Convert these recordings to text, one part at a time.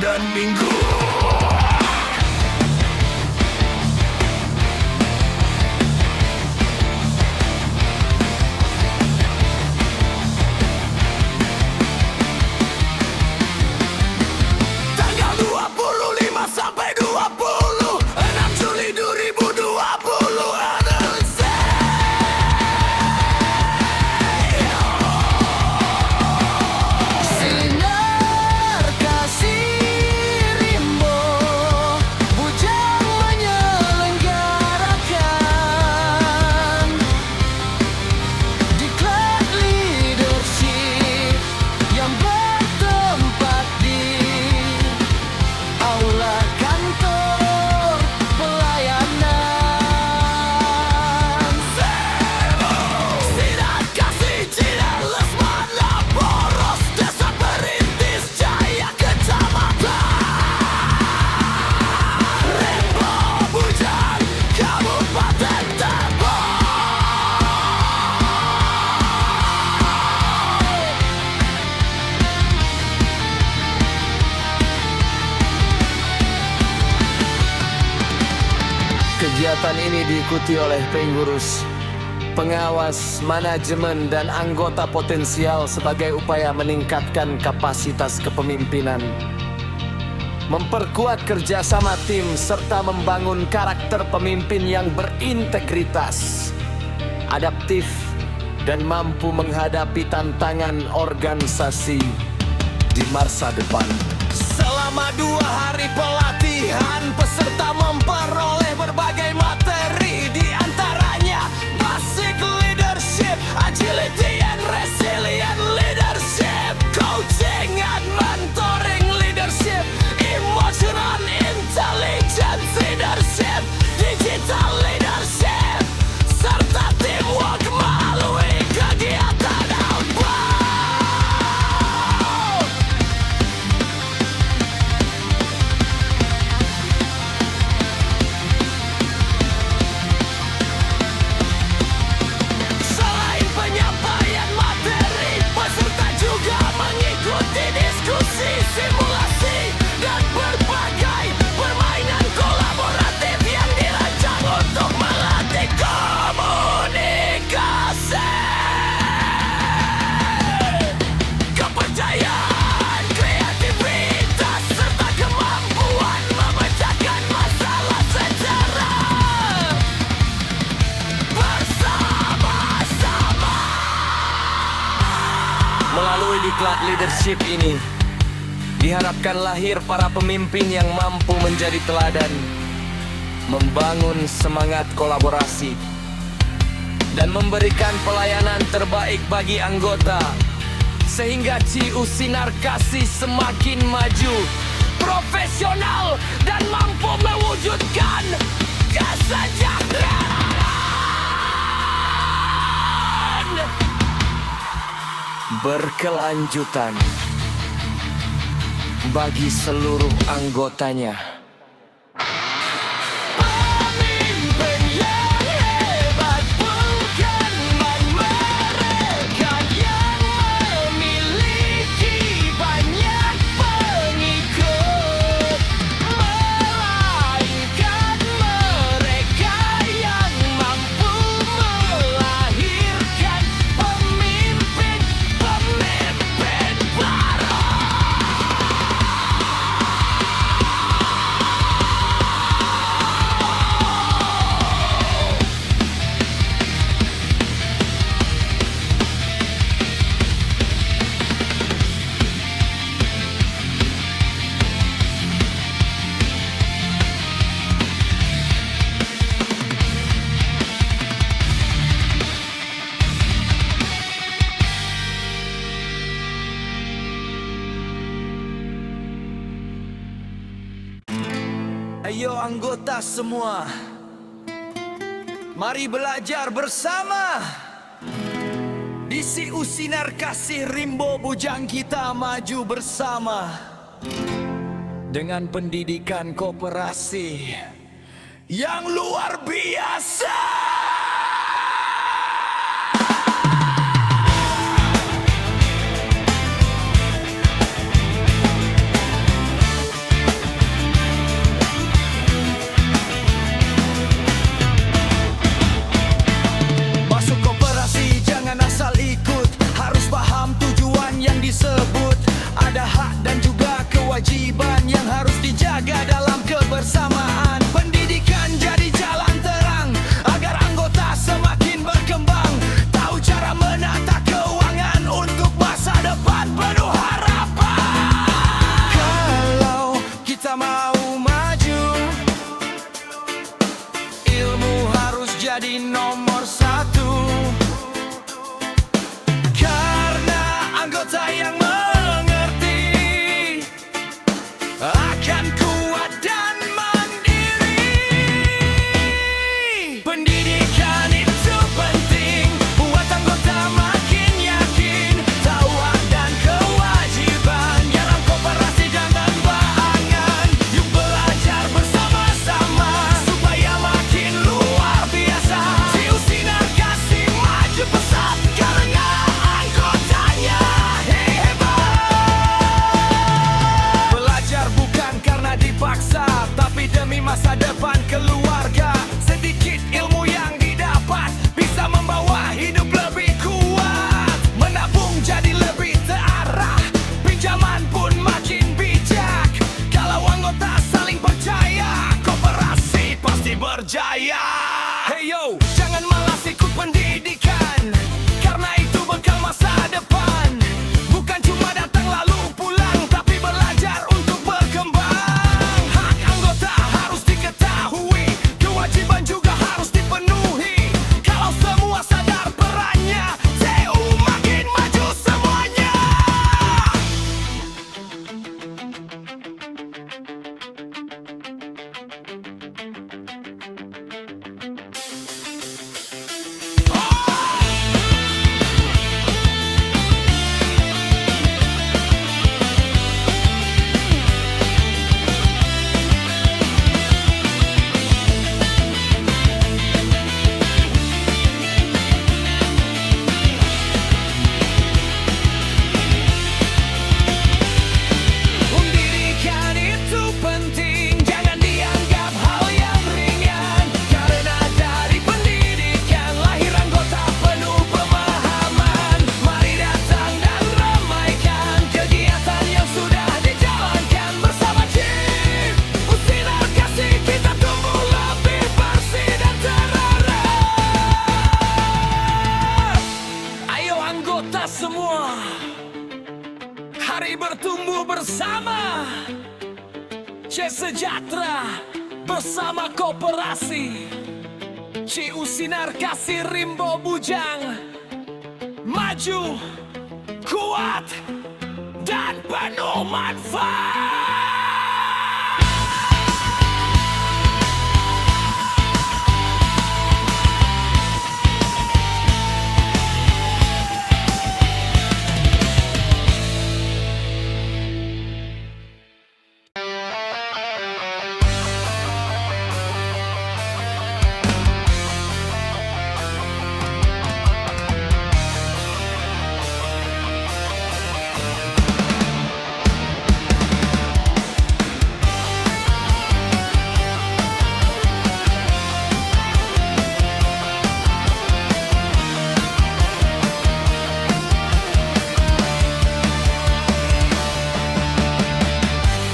dan Minggu. Tanggal 25 sampai 26 Juli 2020 Sinar kasih Rimbo Bujang menyelenggarakan Diklat leadership yang bertempat di aula kantor pelayanan. Sinar kasih Cina Lesmana Poros Desa Perintis Jaya Kecamatan Rimbo Bujang Kabupaten Tebong. Kegiatan ini diikuti oleh pengurus, pengawas, manajemen, dan anggota potensial sebagai upaya meningkatkan kapasitas kepemimpinan, memperkuat kerjasama tim, serta membangun karakter pemimpin yang berintegritas, adaptif, dan mampu menghadapi tantangan organisasi di masa depan. Selama 2 hari pelatihan, peserta memperoleh berbagai materi, di antaranya basic leadership, agility and resilient leadership, coaching and mentoring leadership, emotional intelligence leadership, digital leadership, serta teamwork melalui kegiatan outbound. Selain penyampaian materi, peserta juga mengikuti diskusi, simulasi, dan berbagai permainan kolaboratif yang dirancang untuk melatih komunikasi, kepercayaan, kreativitas, serta kemampuan memecahkan masalah secara bersama-sama. Melalui diklat leadership ini, diharapkan lahir para pemimpin yang mampu menjadi teladan, membangun semangat kolaborasi, dan memberikan pelayanan terbaik bagi anggota, sehingga CIU Sinar Kasih semakin maju, profesional, dan mampu mewujudkan kesejahteraan berkelanjutan bagi seluruh anggotanya. Pemimpin yang hebat bukan mereka yang memiliki banyak pengikut, melainkan mereka yang mampu melahirkan pemimpin-pemimpin baru. Ayo anggota semua, mari belajar bersama. Di CIU Sinar Kasih Rimbo Bujang kita maju bersama. Dengan pendidikan koperasi yang luar biasa. biar tumbuh bersama. C Sejahtera bersama Koperasi, CU Sinar Kasih Rimbo Bujang, maju, kuat, dan penuh manfaat.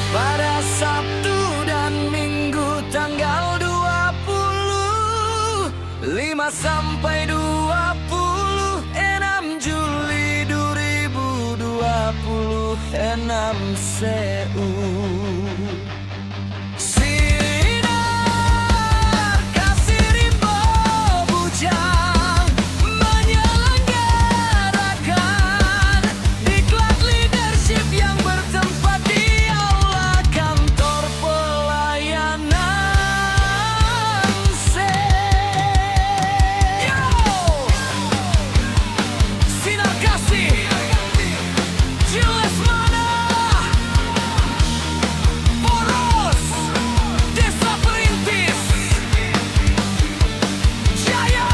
Pada Sabtu dan Minggu tanggal 25 sampai 26 Juli 2026 CU Sinar Kasih Rimbo Bujang menyelenggarakan diklat leadership yang bertempat di aula kantor pelayanan Sinar Kasih Jelas Mana Poros Desa Perintis Jaya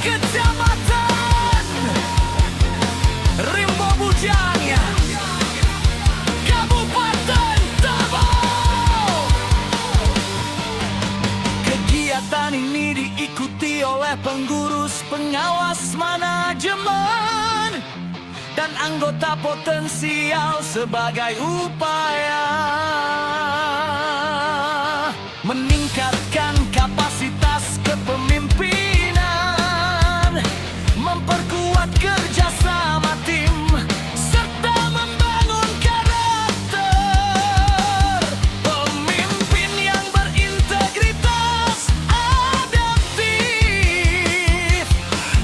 Kecamatan Rimbo Bujang Kabupaten Tabau. Kegiatan ini diikuti oleh pengurus pengawas manajemen dan anggota potensial sebagai upaya meningkatkan kapasitas kepemimpinan, memperkuat kerjasama tim, serta membangun karakter pemimpin yang berintegritas, adaptif,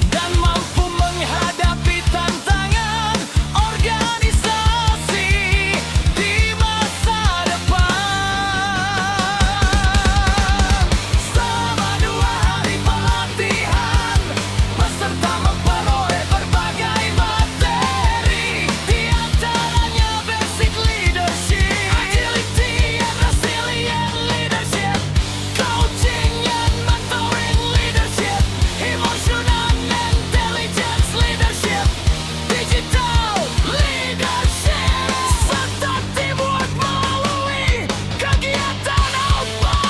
dan mampu menghadapi tantangan organisasi di masa depan. Selama 2 hari pelatihan, peserta memperoleh berbagai materi, di antaranya basic leadership, agility and resilient leadership, coaching and mentoring leadership, emotional intelligence leadership, digital leadership, serta teamwork melalui kegiatan outbound.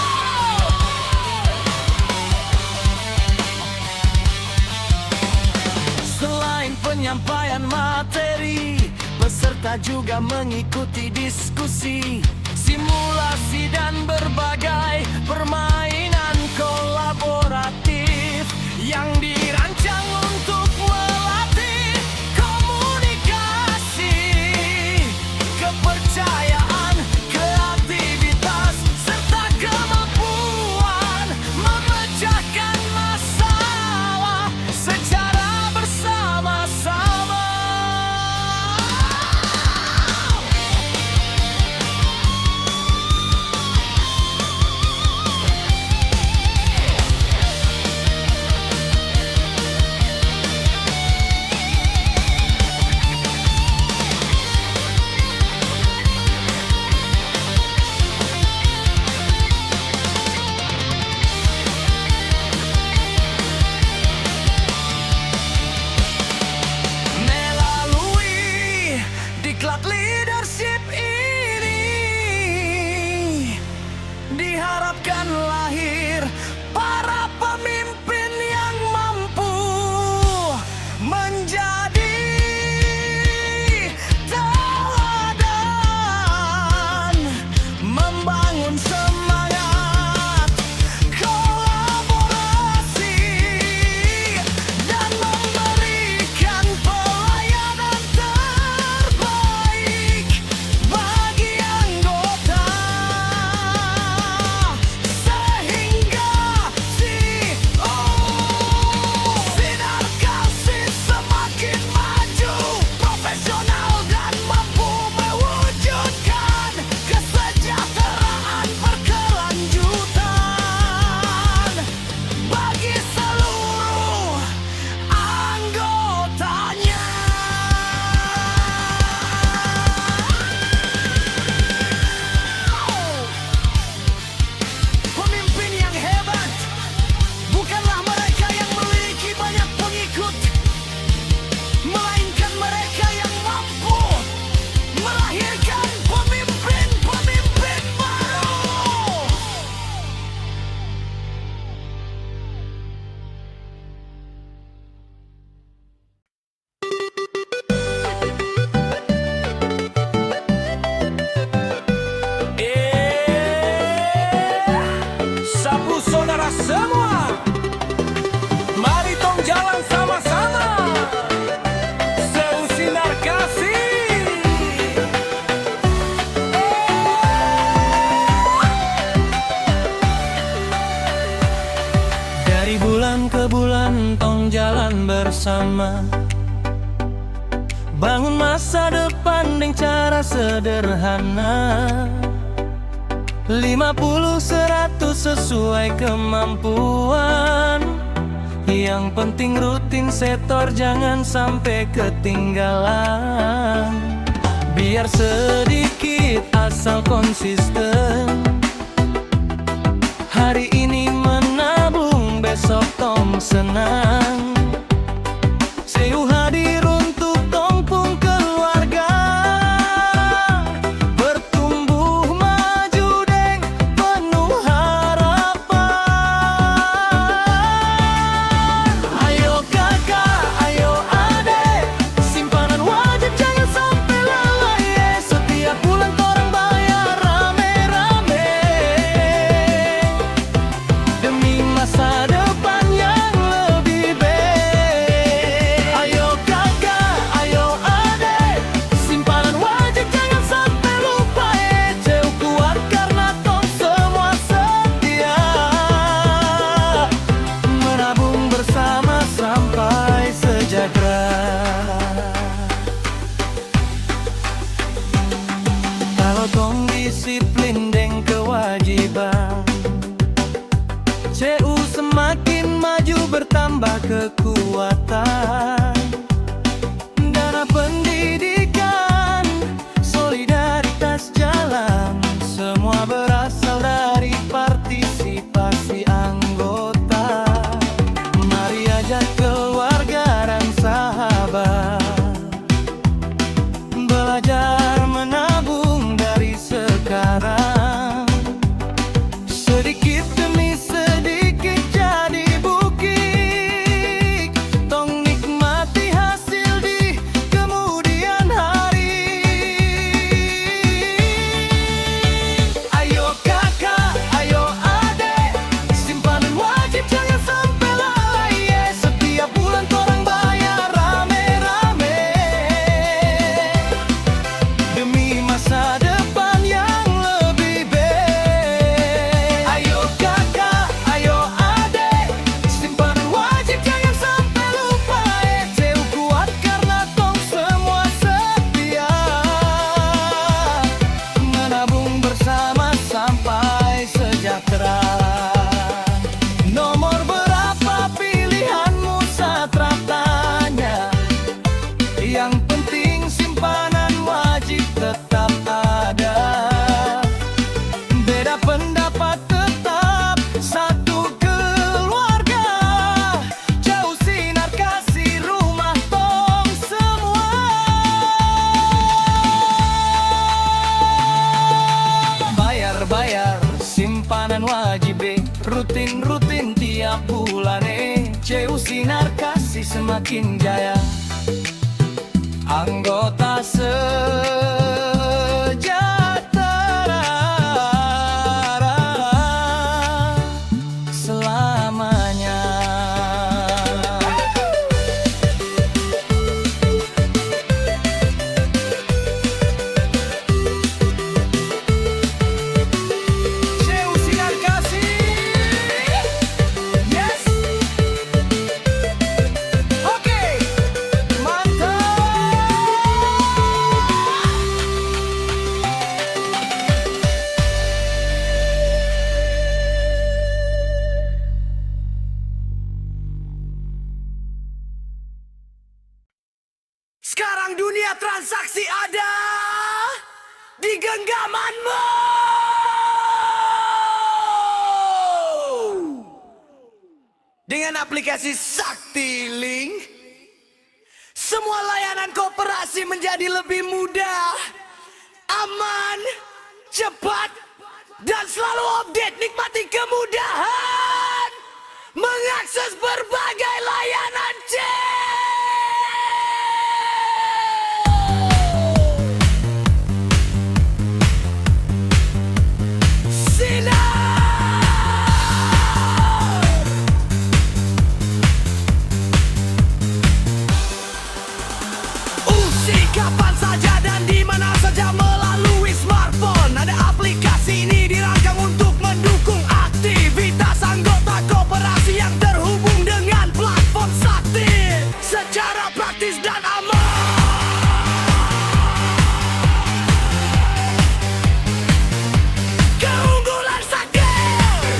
Selain penyampaian materi, peserta juga mengikuti diskusi, simulasi, dan berbagai permainan kolaboratif yang dirancang untuk melatih komunikasi, kepercayaan, kreativitas, serta kemampuan memecahkan masalah secara bersama-sama. bulan tong jalan bersama, bangun masa depan dengan cara sederhana. 50-100 sesuai kemampuan. Yang penting rutin setor, jangan sampai ketinggalan. Biar sedikit asal konsisten. Hari ini menabung, besok tong senang. Seu hadir untuk tong pun keluarga, bertumbuh maju deng penuh harapan. Ayo kakak, ayo adek, simpanan wajib jangan sampai lalai. Setiap bulan torang bayar rame-rame, demi masa depan yang lebih baik. Ayo kakak, ayo adek, simpanan wajib jangan sampai lupa. Jauh kuat karena tong semua setia, menabung bersama sampai sejahtera. Kalau tong disiplin deng kewajiban, CU semakin maju, bertambah kekuatan. Dana pendidikan, solidaritas jalan, semua berasal dari partisipasi anggota. Mari ajak keluarga dan sahabat, belajar menabung dari sekarang. Sedikit demi sedikit jadi bukit, tong nikmati hasil di kemudian hari. Ayo kakak, ayo adek, simpanan wajib jangan sampai lalai. Setiap bulan torang bayar rame-rame, demi masa depan yang lebih baik. Ayo kakak, ayo adek, simpanan wajib jangan sampai lupa. Seu kuat karena tong semua setia, menabung bersama sampai sejahtera. Nomor berapa pilihanmu saat tanya, yang penting simpanan wajib tetap ada. Beda pendapat tetap satu keluarga, jauh sinar kasih rumah tong semua. Bayar-bayar simpanan wajib, rutin-rutin tiap bulan. CU sinar kasih semakin jaya, anggota sejahtera selamanya. CU sinar kasih, yes. Oke, mantap. Sekarang dunia transaksi ada di genggamanmu. Dengan aplikasi SaktiLink, semua layanan koperasi menjadi lebih mudah, aman, cepat, dan selalu update. Nikmati kemudahan mengakses berbagai layanan kapan saja dan di mana saja melalui smartphone. Ada aplikasi ini dirancang untuk mendukung aktivitas anggota koperasi yang terhubung secara praktis dan aman. Keunggulan sakit.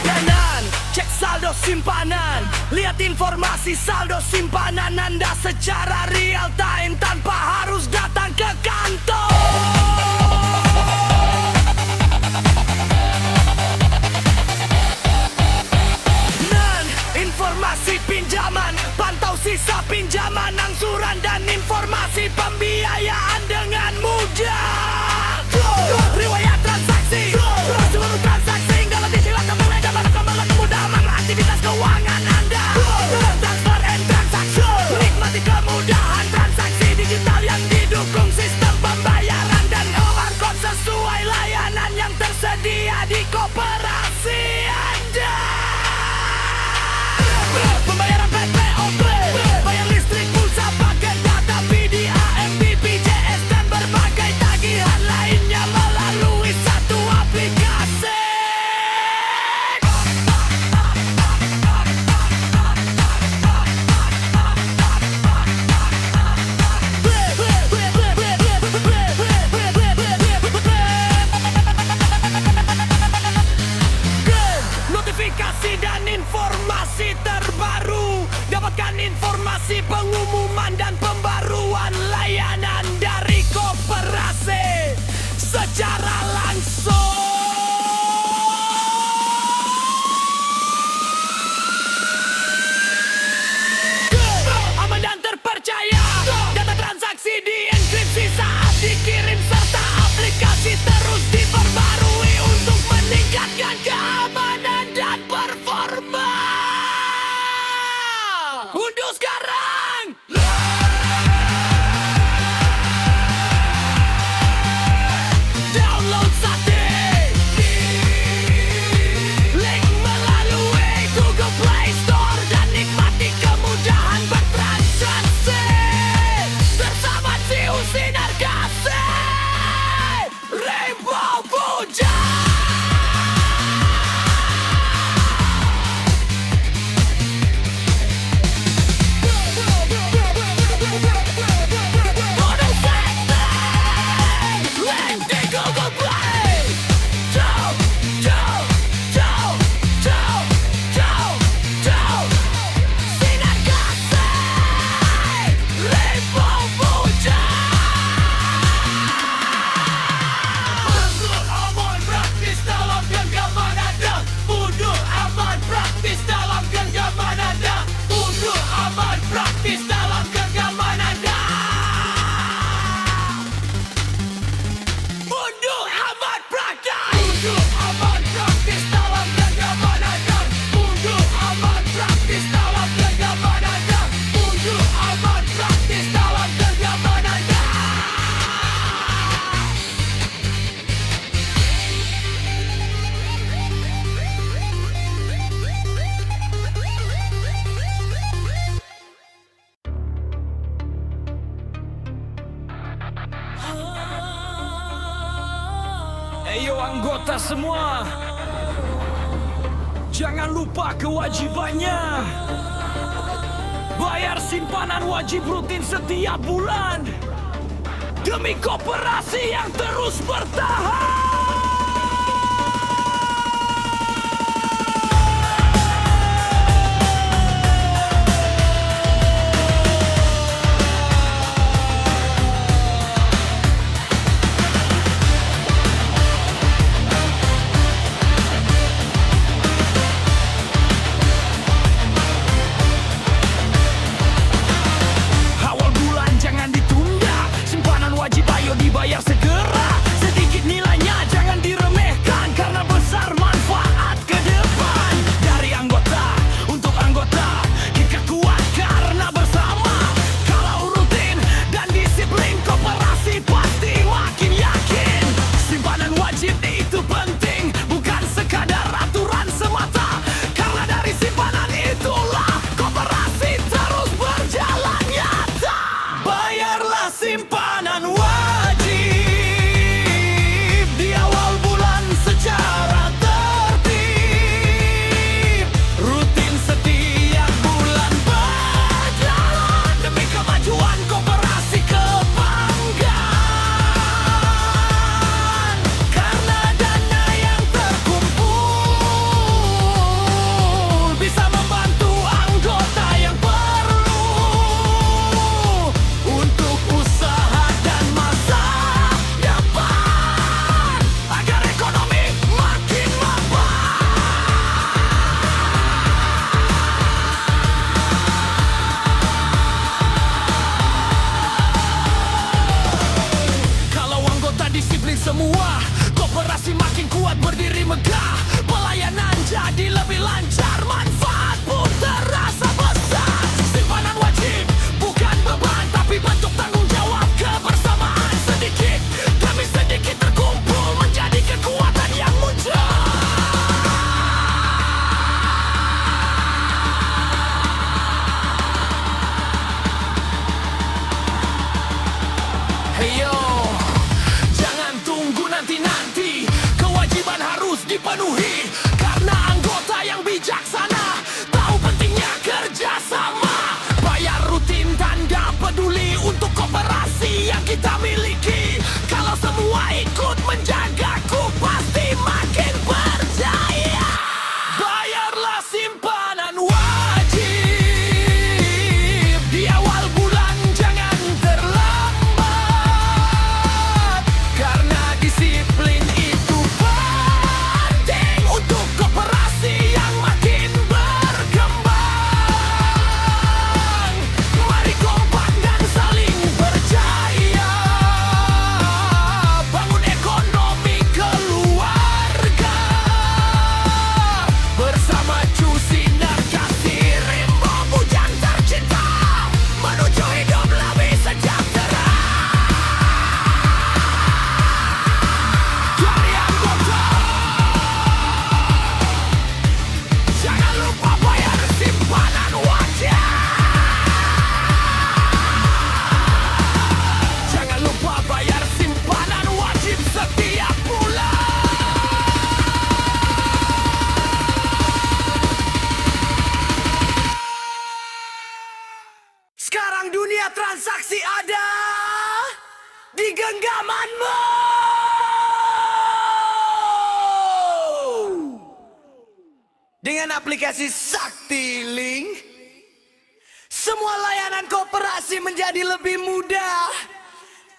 Kanan, cek saldo simpanan. Lihat informasi saldo simpanan Anda secara real time tanpa harus datang ke kantor. Informasi pinjaman, pantau sisa pinjaman, angsuran dan informasi pembiayaan dengan mudah. Riwayat transaksi, seluruh transaksi hingga lebih silakan mulai dapat kemudahan aktivitas keuangan Anda. Transfer and transaction, nikmati kemudahan transaksi digital yang didukung sistem pembayaran dan QR code sesuai layanan yang tersedia di koperasi Anda. Pembayaran PPOP, bayar listrik, pulsa, paket data, VDA, MBPJS dan berbagai tagihan lainnya melalui satu aplikasi. Notifikasi dan informasi terbaru. Dapatkan informasi pengumuman dan pembaruan layanan dari koperasi secara langsung. Aman dan terpercaya. Data transaksi dienkripsi saat dikirim serta aplikasi terus diperbarui untuk meningkatkan keamanan dan performa. Unduh sekarang. Download saat link melalui Google Play Store dan nikmati kemudahan bertransaksi bersama Ciu Sinar Kasih. Rainbow Puja. Praktis dalam genggaman Anda. Unduh aman praktis. Unduh aman praktis dalam genggaman Anda. Unduh aman praktis dalam genggaman Anda. Unduh aman praktis dalam genggaman Anda. Eyo anggota semua, jangan lupa kewajibannya. Bayar simpanan wajib rutin setiap bulan demi koperasi yang terus bertahan. Awal bulan jangan ditunda, simpanan wajib ayo dibayar segera. Sedikit nilainya dipenuhi, karena anggota yang bijaksana tahu pentingnya kerjasama. Bayar rutin tanda peduli untuk koperasi yang kita miliki. Kalau semua ikut menjagaku, pasti makin percaya. Bayarlah simpanan wajib di awal bulan, jangan terlambat, karena disiplin itu penting untuk koperasi yang makin berkembang. Mari kompak dan saling percaya, bangun ekonomi keluarga bersama Cusinar Kasih Rimbo Bujang tercinta, menuju hidup lebih sejahtera. Dari anggota, jangan lupa bayar simpanan wajib. Jangan lupa bayar simpanan wajib setiap bulan. Sekarang dunia transaksi ada di genggamanmu. Dengan aplikasi SaktiLink, semua layanan koperasi menjadi lebih mudah,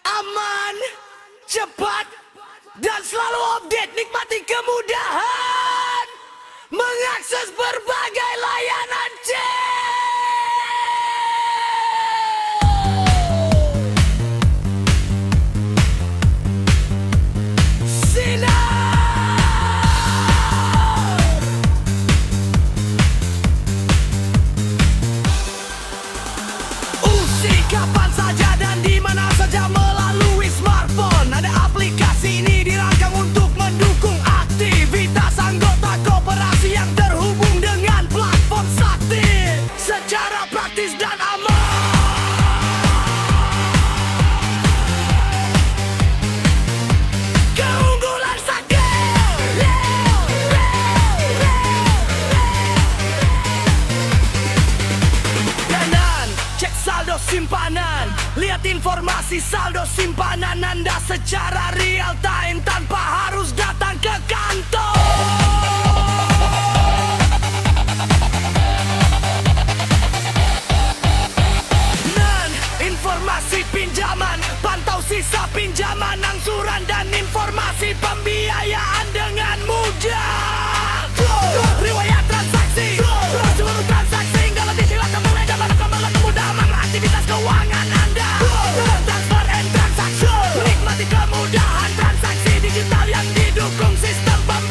aman, cepat, dan selalu update. Nikmati kemudahan mengakses berbagai layanan kapan saja dan di mana saja melalui smartphone. Ada aplikasi ini dirancang untuk mendukung aktivitas anggota koperasi yang terhubung dengan platform Sakti secara praktis dan aman. Keunggulan Sakti. Kanan, cek saldo simpanan, lihat informasi saldo simpanan Anda secara real time tanpa harus datang ke kantor. Nan, informasi pinjaman, pantau sisa pinjaman, angsuran dan informasi pembiayaan dengan mudah. Riwayat transaksi, seluruh transaksi hingga letih silakan mulai dapat kembali kemudahan aktivitas keuangan Anda. Transfer and transaction, nikmati kemudahan transaksi digital yang didukung sistem pembayaran.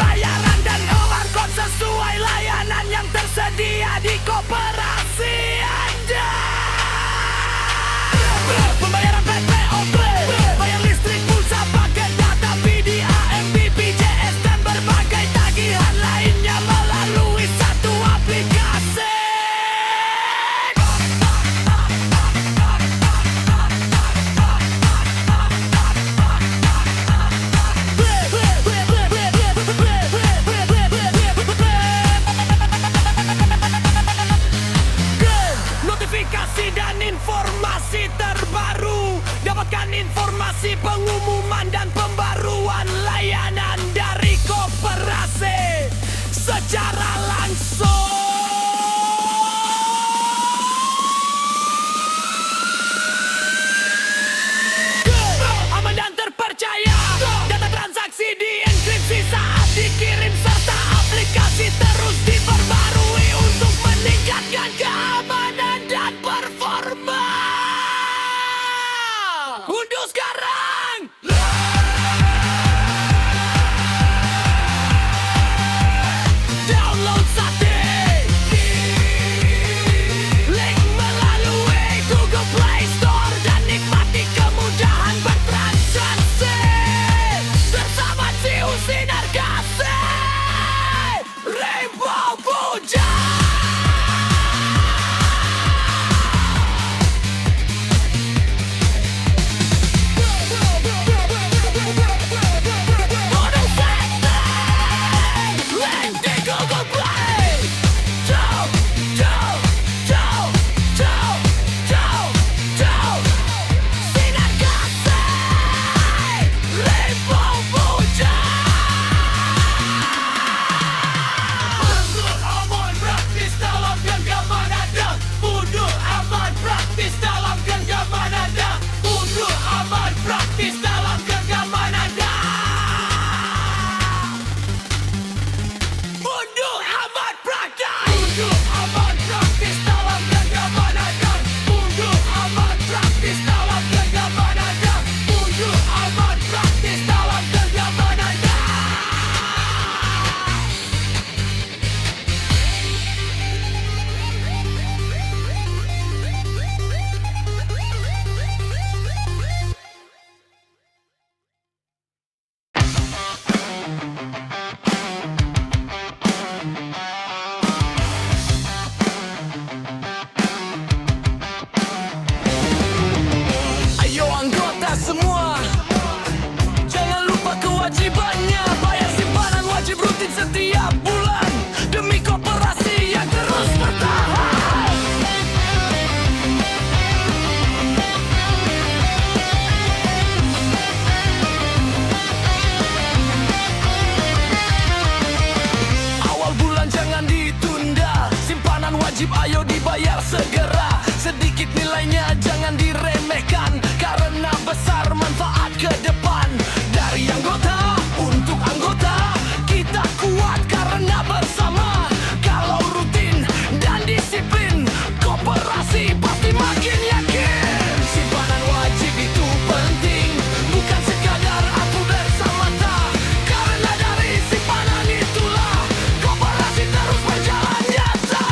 bayar segera. Sedikit nilainya jangan diremehkan, karena besar manfaat ke depan. Dari anggota untuk anggota, kita kuat karena bersama. Kalau rutin dan disiplin, koperasi pasti makin yakin. Simpanan wajib itu penting, bukan sekadar upload semata. Karena dari simpanan itulah koperasi terus berjalan nyata.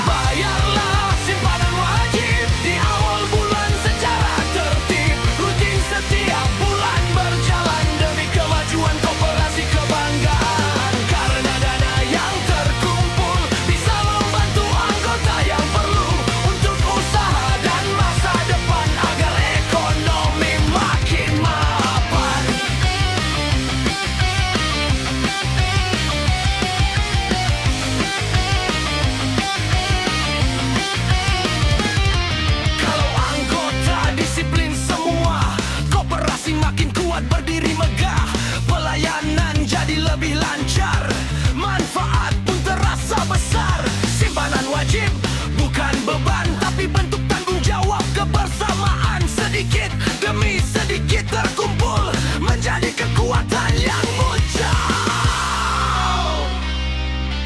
Bayarlah simpanan wajib di awal bulan secara tertib. Rutin setiap bulan berjalan demi kemajuan koperasi kebanggaan. Karena dana yang terkumpul bisa membantu anggota yang perlu untuk usaha dan masa depan, agar ekonomi makin mapan. Kalau anggota disiplin semua, koperasi makin kuat berdiri megah. Pelayanan jadi lebih lancar, manfaat pun terasa besar. Simpanan wajib bukan beban, tapi bentuk tanggung jawab kebersamaan. Sedikit demi sedikit terkumpul menjadi kekuatan yang muncul.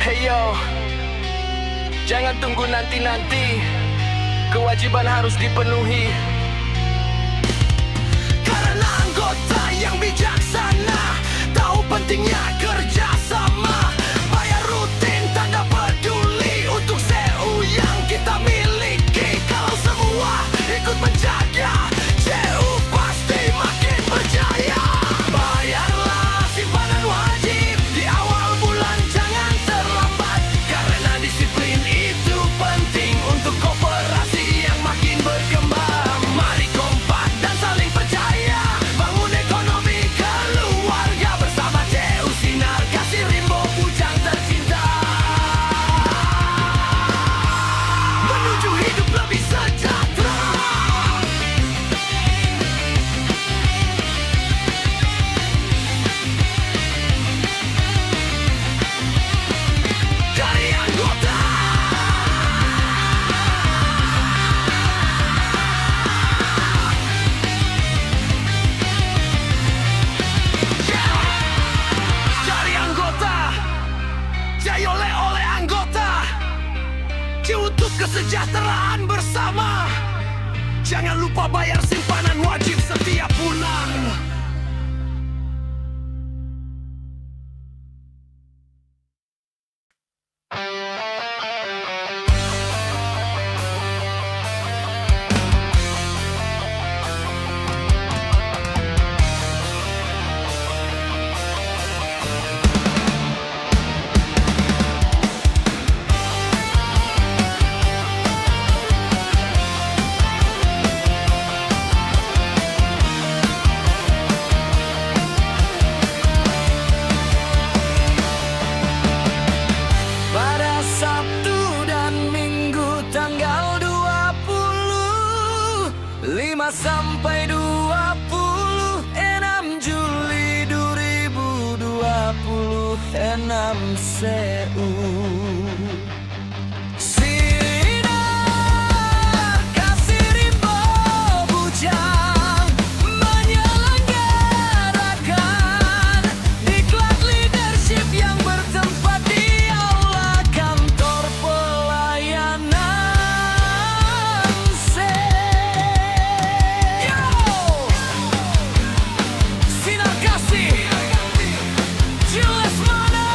Hey yo, jangan tunggu nanti-nanti, kewajiban harus dipenuhi. Karena anggota yang bijaksana tahu pentingnya kerjasama. Bayar rutin tanda peduli untuk CU yang kita miliki. Kalau semua ikut menjaga, CU pasti makin berjaya. Bayarlah simpanan wajib di awal bulan, jangan terlambat. Karena disiplin itu penting untuk koperasi yang makin berkembang. Mari kompak dan saling percaya, bangun ekonomi keluarga bersama. CU Sinar Kasih Rimbo Bujang tercinta, menuju hidup lebih sejahtera. Dari anggota, dari anggota, jaya oleh anggota. Untuk kesejahteraan bersama, jangan lupa bayar simpanan wajib setiap bulan. Pada Sabtu dan Minggu tanggal 25 sampai 26 Juli 2026 CU Sinar Kasih Rimbo Bujang menyelenggarakan diklat leadership yang bertempat di aula kantor pelayanan Sinar Kasih jelas mana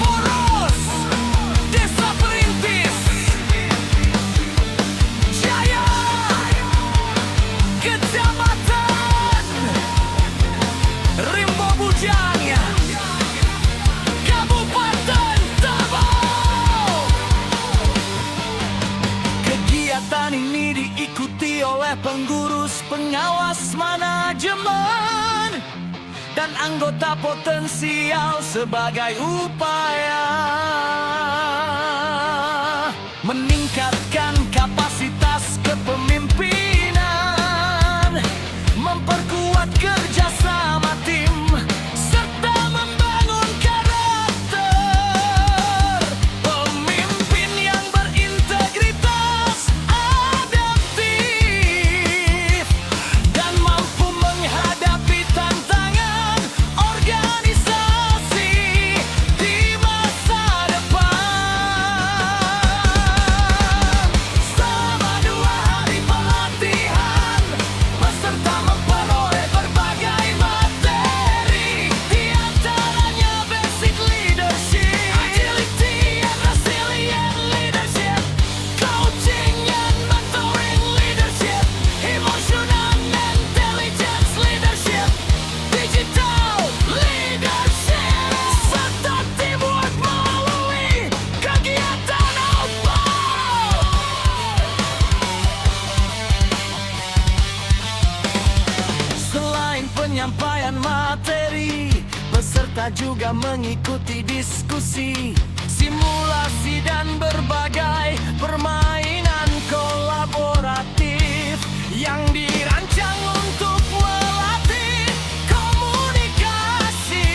poros desa perintis Jaya Kecamatan Rimbo Bujang Kabupaten Tabau. Kegiatan ini diikuti oleh pengurus pengawas manajemen dan anggota potensial sebagai upaya meningkatkan kapasitas kepemimpinan, memperkuat kerjasama tim, serta membangun karakter pemimpin juga mengikuti diskusi, simulasi dan berbagai permainan kolaboratif yang dirancang untuk melatih komunikasi,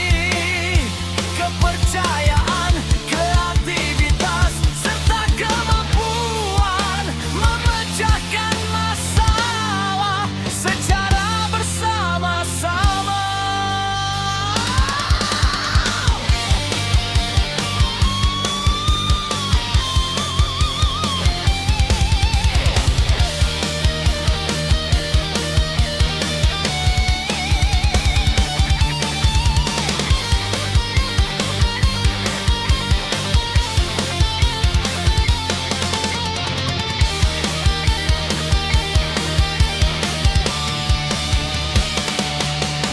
kepercayaan, kreativitas, serta kemampuan memecahkan masalah secara bersama-sama.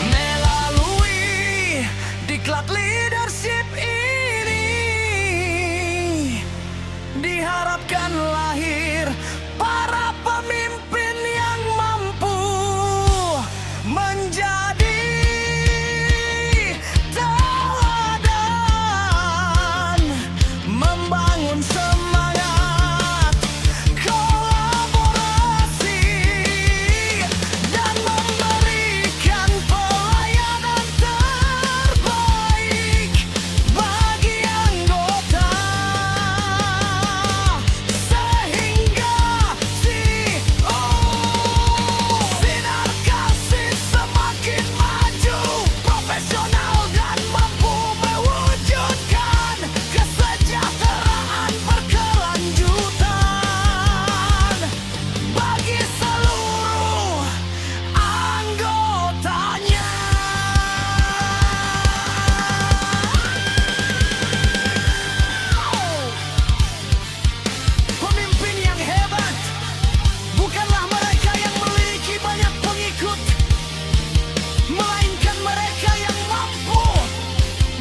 Melalui diklat leadership ini diharapkan lahir para pemimpin yang mampu menjadi teladan, membangun semangat kolaborasi, dan memberikan pelayanan terbaik bagi anggota, sehingga sinar kasih semakin maju, profesional dan mampu mewujudkan kesejahteraan berkelanjutan bagi seluruh anggotanya. Pemimpin yang hebat bukanlah mereka yang memiliki banyak pengikut, melainkan mereka yang mampu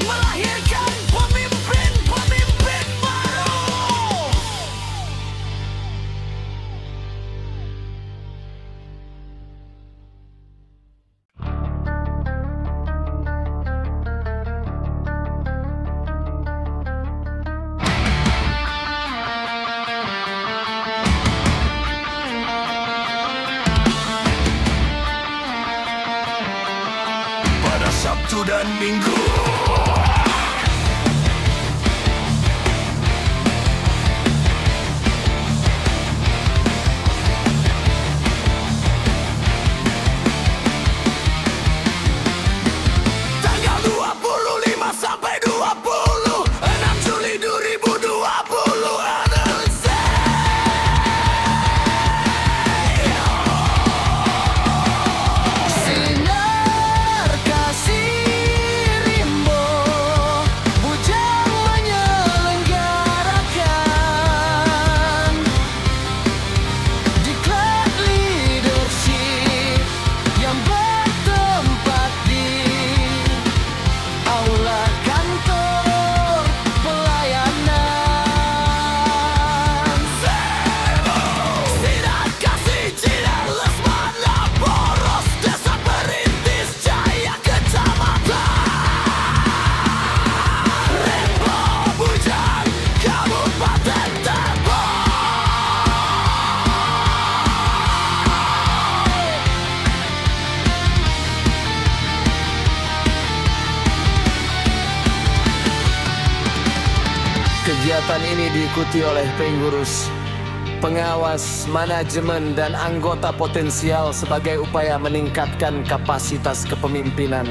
melahirkan pemimpin-pemimpin baru. Pada Sabtu dan Minggu, tanggal 25 sampai 26 Juli 2020, sinar kasih rimbo bujang menyelenggarakan diklat leadership yang bertempat di aula kantor pelayanan. Sinar kasih Cider Lesmana Poros, Desa Perintis Jaya Kecamatan, Rimbo Bujang Kabupaten Tebong. Kegiatan ini diikuti oleh pengurus, pengawas, manajemen, dan anggota potensial sebagai upaya meningkatkan kapasitas kepemimpinan,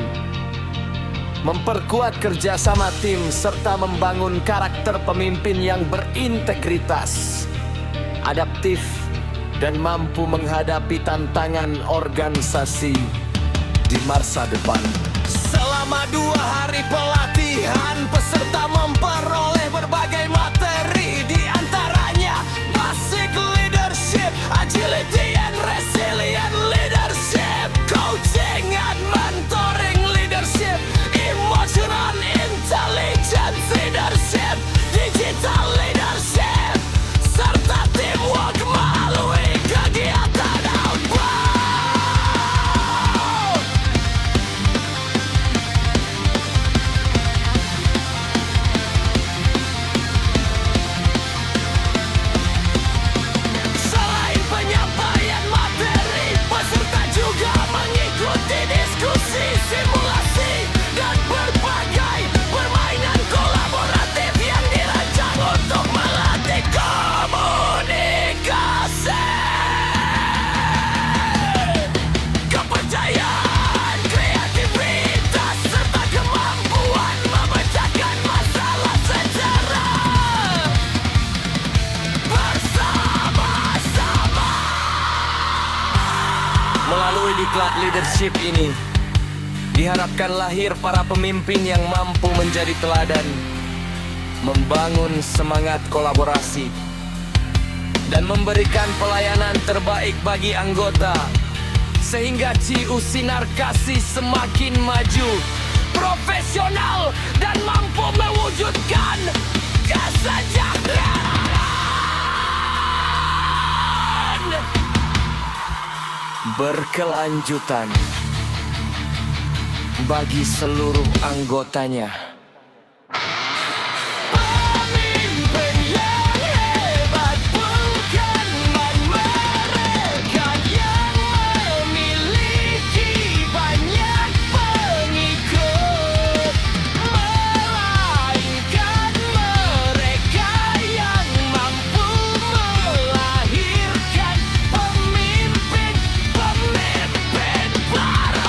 memperkuat kerjasama tim, serta membangun karakter pemimpin yang berintegritas, adaptif, dan mampu menghadapi tantangan organisasi di masa depan. Selama 2 hari pelatihan, peserta memperoleh berbagai materi, di antaranya basic leadership, agility and resilient leadership, coaching and mentoring leadership, emotional intelligence leadership, digital leadership, serta teamwork melalui kegiatan outbound. diklat leadership ini diharapkan lahir para pemimpin yang mampu menjadi teladan, membangun semangat kolaborasi, dan memberikan pelayanan terbaik bagi anggota, sehingga CU Sinar Kasih semakin maju, profesional, dan mampu mewujudkan kesejahteraan berkelanjutan bagi seluruh anggotanya. Pemimpin yang hebat bukan mereka yang memiliki banyak pengikut, melainkan mereka yang mampu melahirkan pemimpin-pemimpin baru.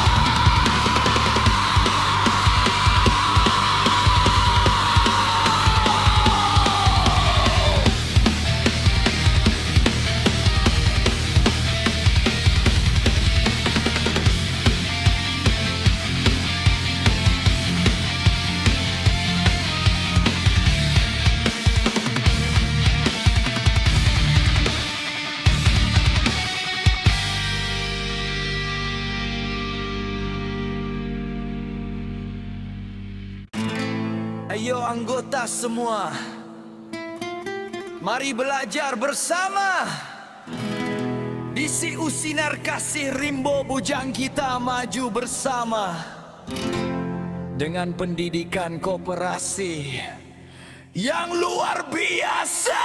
Ayo anggota semua, mari belajar bersama. Di CU Sinar Kasih Rimbo Bujang kita maju bersama, dengan pendidikan koperasi yang luar biasa.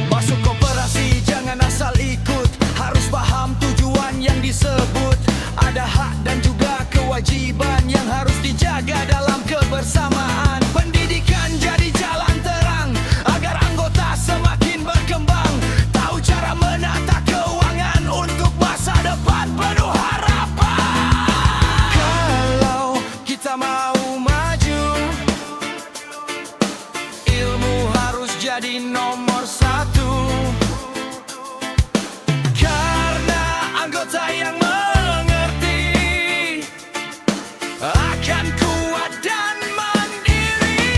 Masuk koperasi jangan asal ikut, harus paham tujuan yang disebut. Ada hak dan juga kewajiban yang harus dijaga dalam kebersamaan. Pendidikan jadi jalan terang agar anggota semakin berkembang, tahu cara menata keuangan untuk masa depan penuh harapan. Kalau kita mau maju, ilmu harus jadi nomor satu, karena anggota yang mengerti akan kuat dan mandiri.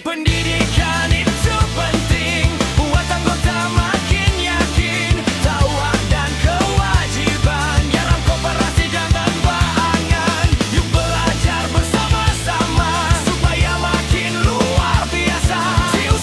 Pendidikan itu penting, buat anggota makin yakin, tahu hak dan kewajiban dalam koperasi jangan baangan. Yuk belajar bersama-sama supaya makin luar biasa. CU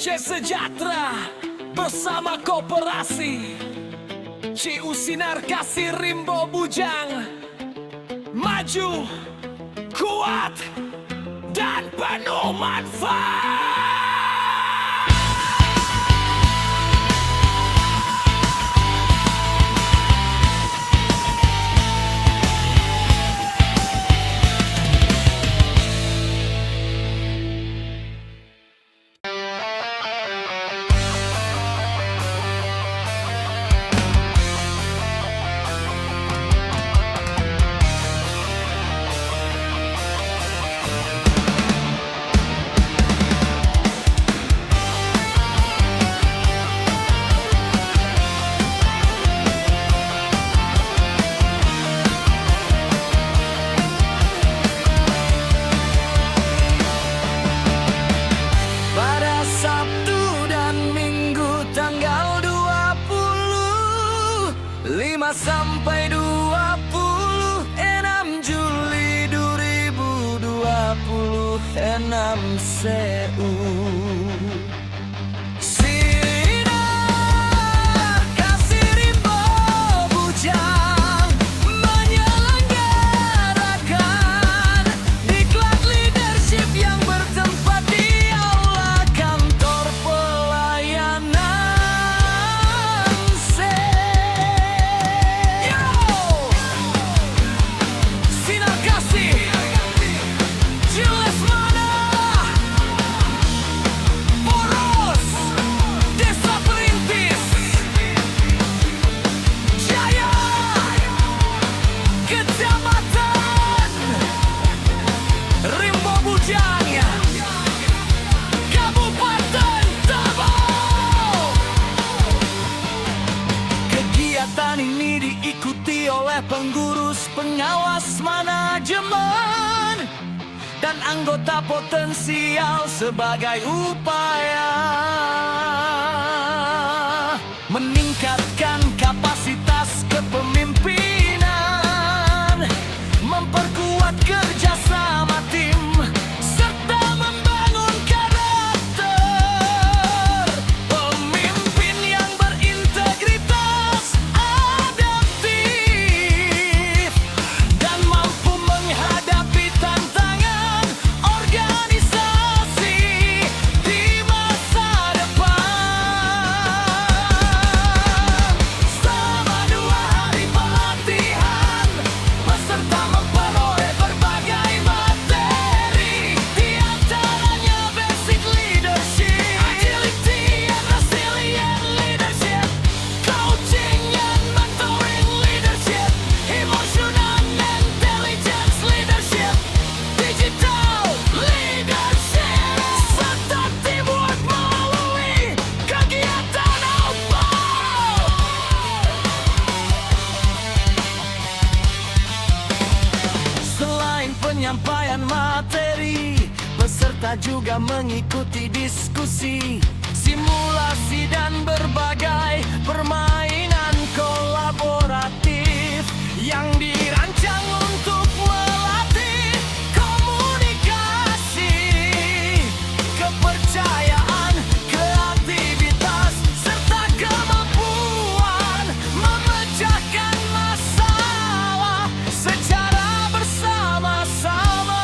C Sejahtera bersama Koperasi, CU Sinar Kasih Rimbo Bujang, maju, kuat, dan penuh manfaat. Sampai 26 Juli 2026 CU Sinar Kasih Rimbo Bujang menyelenggarakan diklat leadership yang bertempat di aula kantor pelayanan ini diikuti oleh pengurus, pengawas manajemen, dan anggota potensial sebagai upaya meningkatkan kapasitas kepemimpinan, memperkuat kerjasama tim, serta membangun karakter pemimpin yang berintegritas, dan mampu menghadapi tantangan organisasi di masa depan. Selama 2 hari pelatihan, peserta memperoleh berbagai materi, di antaranya basic leadership, agility and resilient leadership, coaching and mentoring leadership, emotional intelligence leadership, digital leadership, serta teamwork melalui kegiatan outbound. Selain penyampaian materi, peserta juga mengikuti diskusi, simulasi, dan berbagai permainan kolaboratif yang dirancang untuk melatih komunikasi, kepercayaan, kreativitas, serta kemampuan memecahkan masalah secara bersama-sama.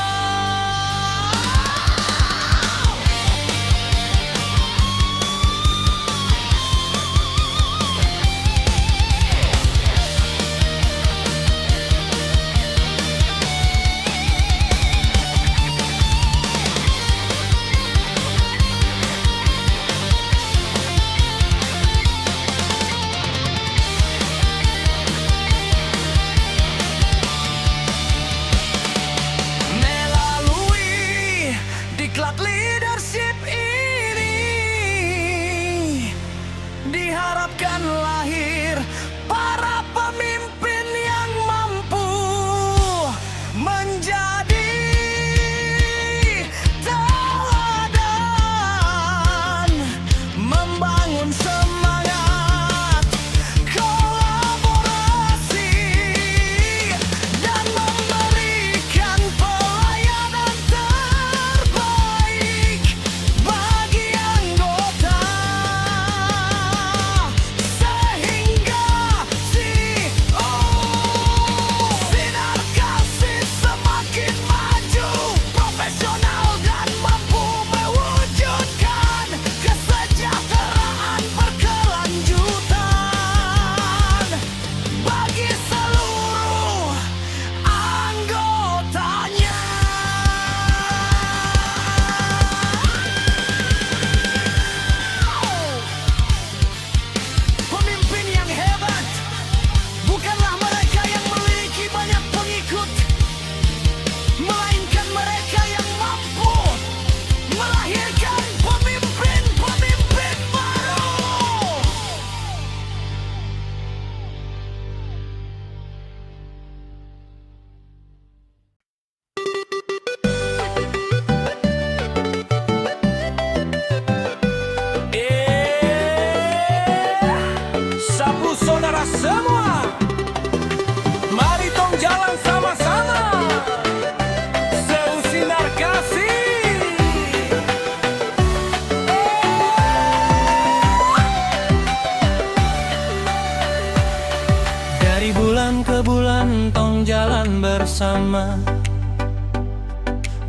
bersama.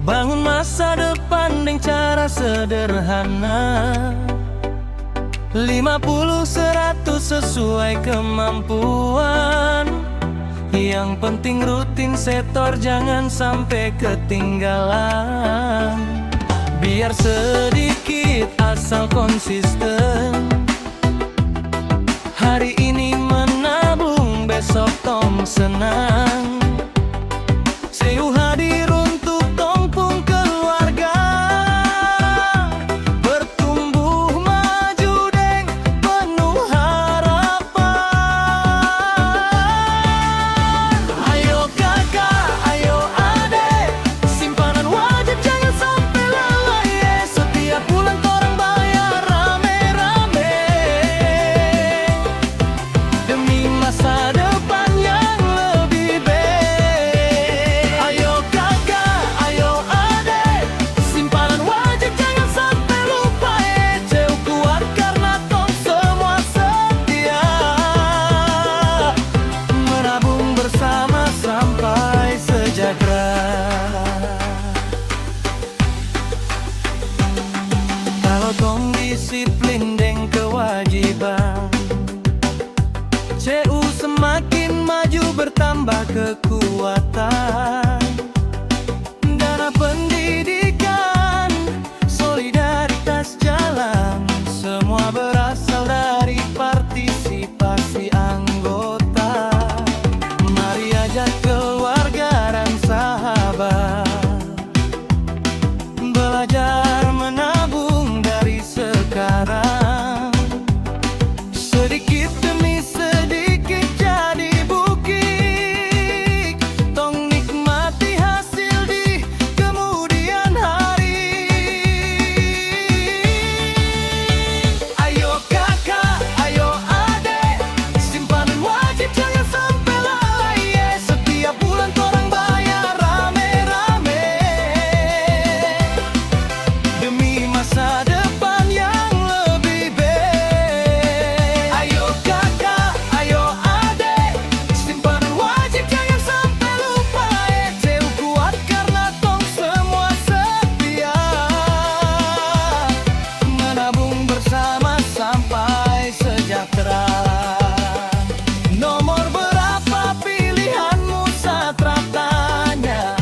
Bangun masa depan dengan cara sederhana, 50-100 sesuai kemampuan. Yang penting rutin setor, jangan sampai ketinggalan. Biar sedikit asal konsisten, hari ini menabung, besok tong senang. Seu hadir untuk tong pun keluarga, bertumbuh maju deng penuh harapan. Ayo kakak, ayo adek, simpanan wajib jangan sampai lalai. Setiap bulan torang bayar rame-rame, demi masa depan yang lebih baik. Ayo kakak, ayo adek, simpanan wajib jangan sampai lupa. Ceu kuat karena tong semua setia, menabung bersama sampai sejahtera. Kalau tong disiplin deng kewajiban, CU semakin maju, bertambah kekuatan. Dana pendidikan, solidaritas jalan, semua berasal dari partisipasi anggota. Mari ajak keluarga dan sahabat, belajar menabung dari sekarang. Sedikit demi sedikit jadi bukit, tong nikmati hasil di kemudian hari. Ayo kakak, ayo adek, simpanan wajib jangan sampai lalai. Setiap bulan torang bayar rame-rame, demi masa depan yang lebih baik. Ayo kakak, ayo adek, simpanan wajib jangan sampai lupa. Ceu kuat karena tong semua setia, menabung bersama sampai sejahtera. Nomor berapa pilihanmu saat tanya,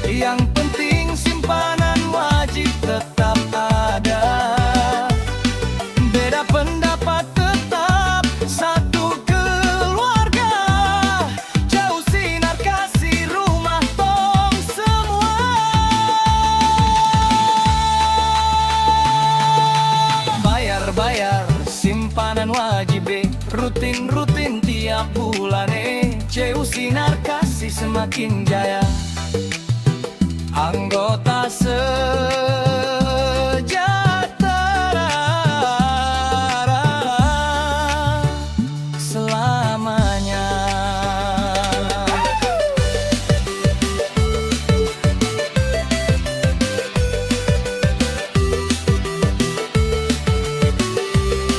yang penting simpanan wajib tetap ada. Beda pendapat tetap satu keluarga, jauh sinar kasih rumah tong semua. Bayar-bayar simpanan wajib rutin-rutin tiap bulan. CU sinar kasih semakin jaya, anggota sejahtera selamanya.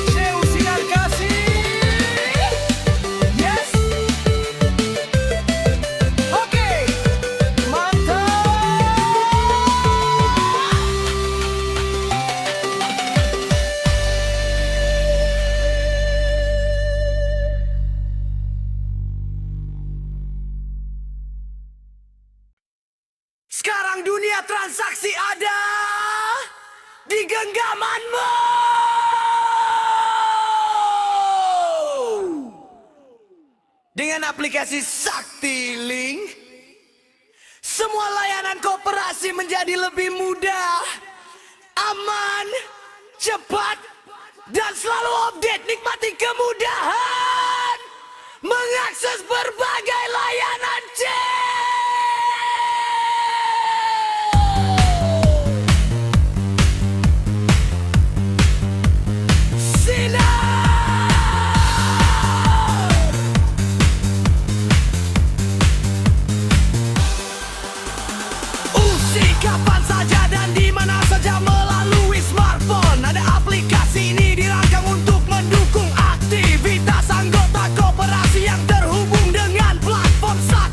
CU sinar kasih, yes. Oke, mantap. Sekarang dunia transaksi ada di genggamanmu. Dengan aplikasi Sakti Link, semua layanan koperasi menjadi lebih mudah, aman, cepat, dan selalu update. Nikmati kemudahan mengakses berbagai layanan kapan saja dan di mana saja melalui smartphone. Ada aplikasi ini dirancang untuk mendukung aktivitas anggota koperasi yang terhubung dengan platform Sakti.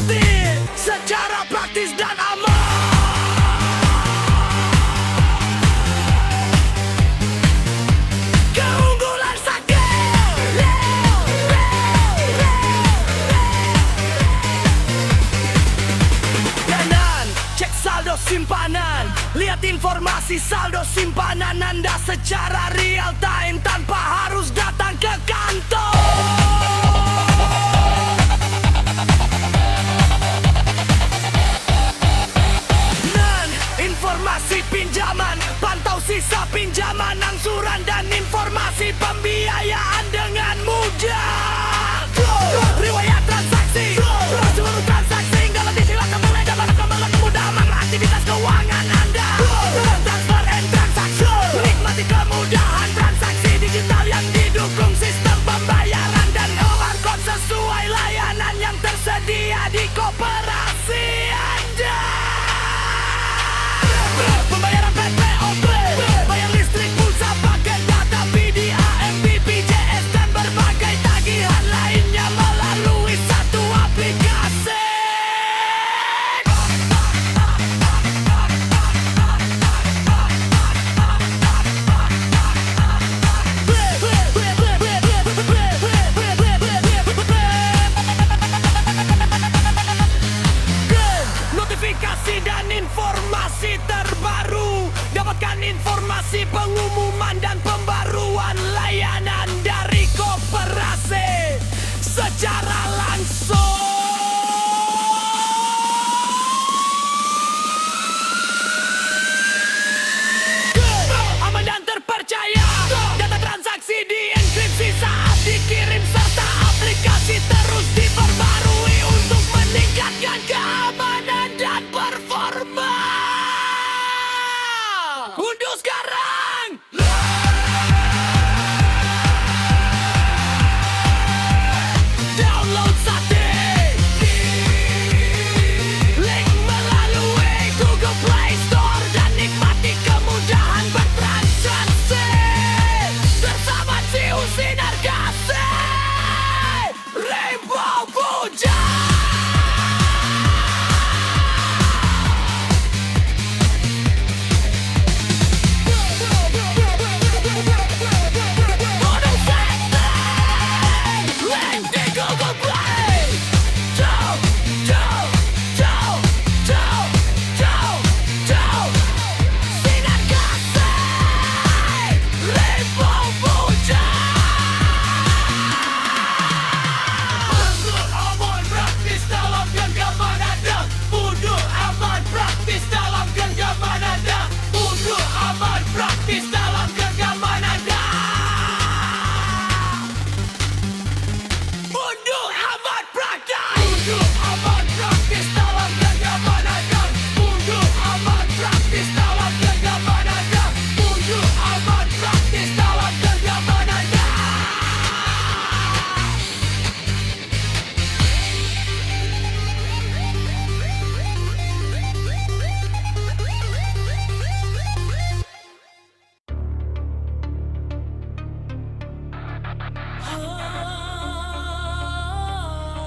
Informasi saldo simpanan Anda secara real time tanpa harus datang ke kantor. Informasi pinjaman, pantau sisa pinjaman, angsuran dan informasi pembiayaan dengan mudah. Riwayat transaksi, seluruh transaksi hingga lebih silakan mulai dapat kemudahan aktivitas keuangan Anda. Transfer and transaction, nikmati kemudahan transaksi digital yang didukung sistem pembayaran dan QR code sesuai layanan yang tersedia di koperasi Anda. Pembayaran PPOP, bayar listrik, pulsa, paket data, PDA, MBPJS dan berbagai tagihan lainnya melalui satu aplikasi. Notifikasi dan informasi terbaru, dapatkan informasi pengumuman dan pembaruan layanan dari koperasi secara langsung. Aman dan terpercaya, data transaksi dienkripsi saat dikirim serta aplikasi terus diperbarui untuk meningkatkan keamanan dan performa. Unduh sekarang. Download saat link melalui Google Play Store dan nikmati kemudahan bertransaksi bersama Ciu Sinar Kasih Rainbow Puja.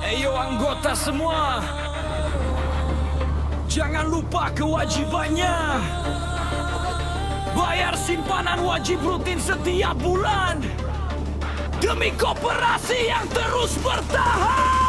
Eyo anggota semua, jangan lupa kewajibannya. Bayar simpanan wajib rutin setiap bulan demi koperasi yang terus bertahan.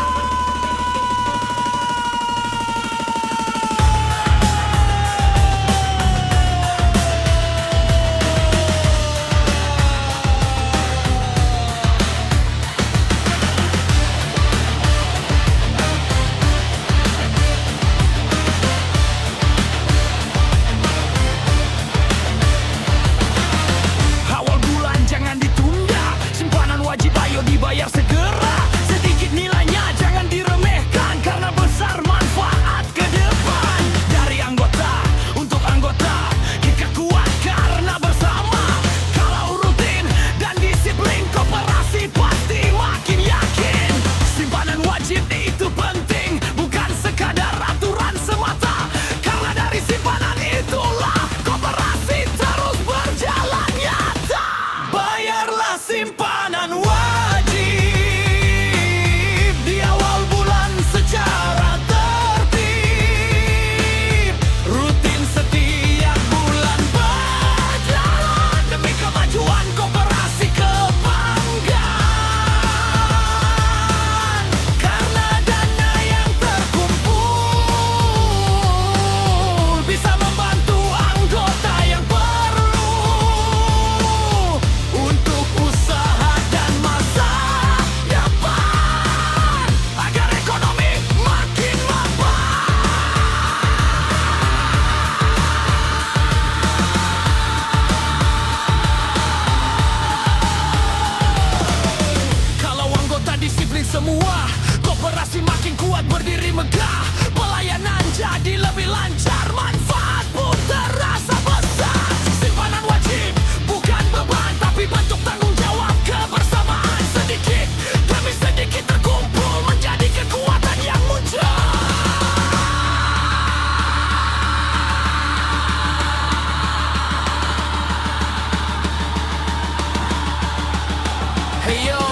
Dibayar segera, sedikit nilainya jangan diremehkan karena besar manfaat ke depan. Dari anggota untuk anggota, kita kuat karena bersama. Kalau rutin dan disiplin, koperasi pasti makin yakin. Simpanan wajib itu penting, bukan sekadar aturan semata. Karena dari simpanan itulah koperasi terus berjalan nyata. Bayarlah simpanan wajib di awal bulan secara tertib. Rutin setiap bulan berjalan demi kemajuan koperasi kebanggaan. Karena dana yang terkumpul bisa membantu anggota yang semua. Koperasi makin kuat berdiri megah, pelayanan jadi lebih lancar, manfaat pun terasa besar. Simpanan wajib bukan beban, tapi bentuk tanggung jawab kebersamaan. Sedikit demi sedikit terkumpul menjadi kekuatan yang muncul. Hey yo,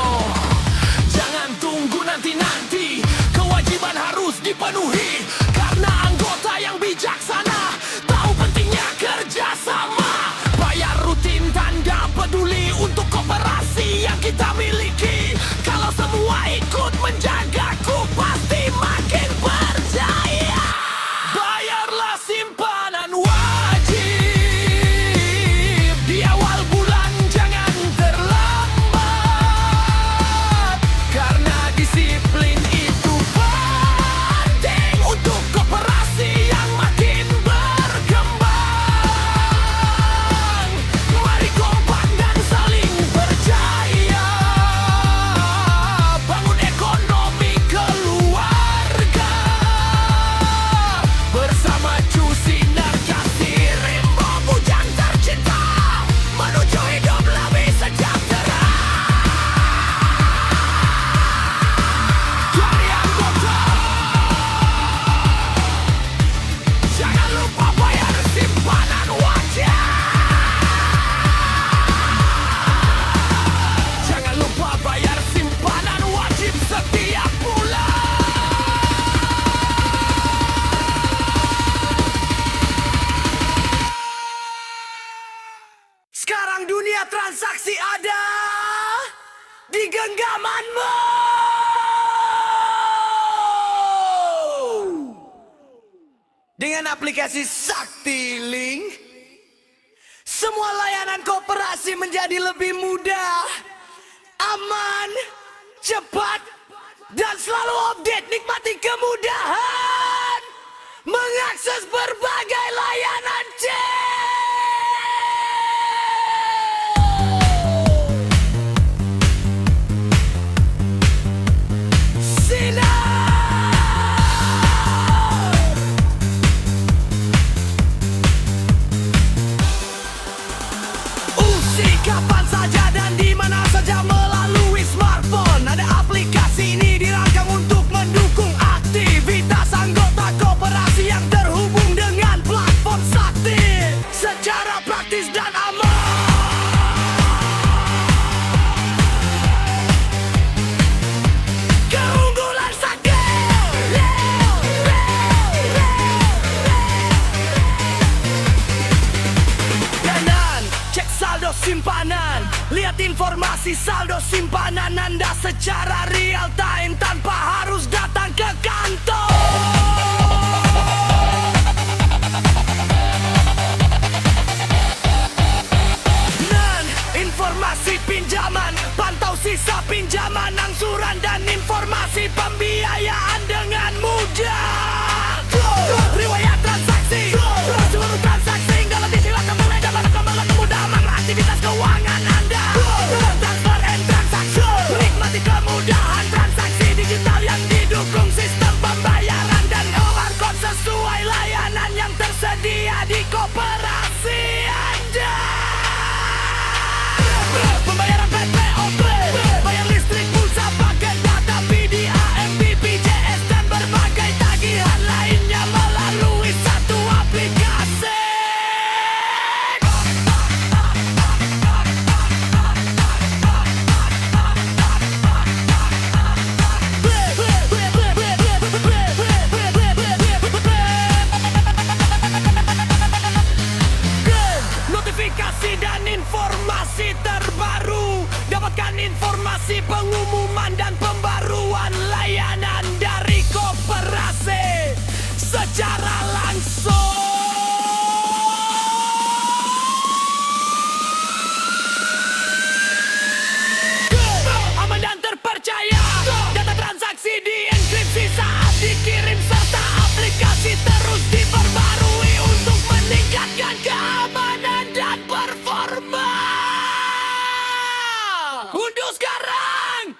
jangan tunggu nanti-nanti, kewajiban harus dipenuhi. Karena anggota yang bijaksana tahu pentingnya kerjasama. Bayar rutin tanda peduli untuk koperasi yang kita miliki. Kalau semua ikut menjagaku pasti makin percaya. Bayarlah simpanan wajib di awal bulan, jangan terlambat. Karena disiplin itu penting untuk koperasi yang makin berkembang. Mari kompak dan saling percaya, bangun ekonomi keluarga. Bersama Cusinar kasih Rimbo bujang tercinta, menuju hidup lebih sejahtera. Dari anggota, jangan lupa bayar simpanan wajib. Jangan lupa bayar simpanan wajib setiap bulan. Sekarang dunia transaksi ada di genggamanmu. Dengan aplikasi SaktiLink, semua layanan koperasi menjadi lebih mudah, aman, cepat, dan selalu update. Nikmati kemudahan mengakses berbagai layanan kapan saja dan di mana saja melalui smartphone. Ada aplikasi ini dirancang untuk mendukung aktivitas anggota koperasi yang terhubung dengan platform Sakti secara praktis dan aman. Keunggulan Sakti. Dan cek saldo simpanan, lihat informasi saldo simpanan Anda secara real time tanpa harus datang ke kantor. Dan informasi pinjaman, pantau sisa pinjaman, angsuran dan informasi pembiayaan dengan mudah. Riwayat transaksi, seluruh transaksi hingga lebih silakan mulai dapat kemudahan aktivitas keuangan Anda. Transfer and transaction, nikmati kemudahan transaksi digital yang didukung sistem pembayaran dan QR code sesuai layanan yang tersedia di koperasi Anda. Pembayaran PPOB, bayar listrik, pulsa, paket data, PDA, MBPJS dan berbagai tagihan lainnya melalui satu aplikasi. Notifikasi dan informasi terbaru, dapatkan informasi pengumuman dan pembaruan layanan dari koperasi secara langsung. Aman dan terpercaya, data transaksi dienkripsi saat dikirim serta aplikasi terus diperbarui untuk meningkatkan keamanan dan performa. Unduh sekarang.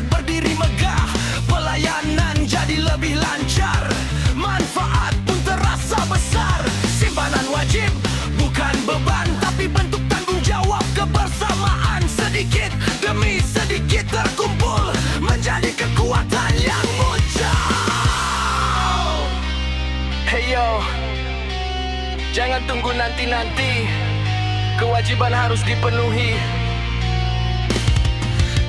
dapat berdiri megah. Pelayanan jadi lebih lancar, manfaat pun terasa besar. Simpanan wajib bukan beban, tapi bentuk tanggung jawab kebersamaan. Sedikit demi sedikit terkumpul menjadi kekuatan yang muncul. Hey yo, jangan tunggu nanti-nanti, kewajiban harus dipenuhi.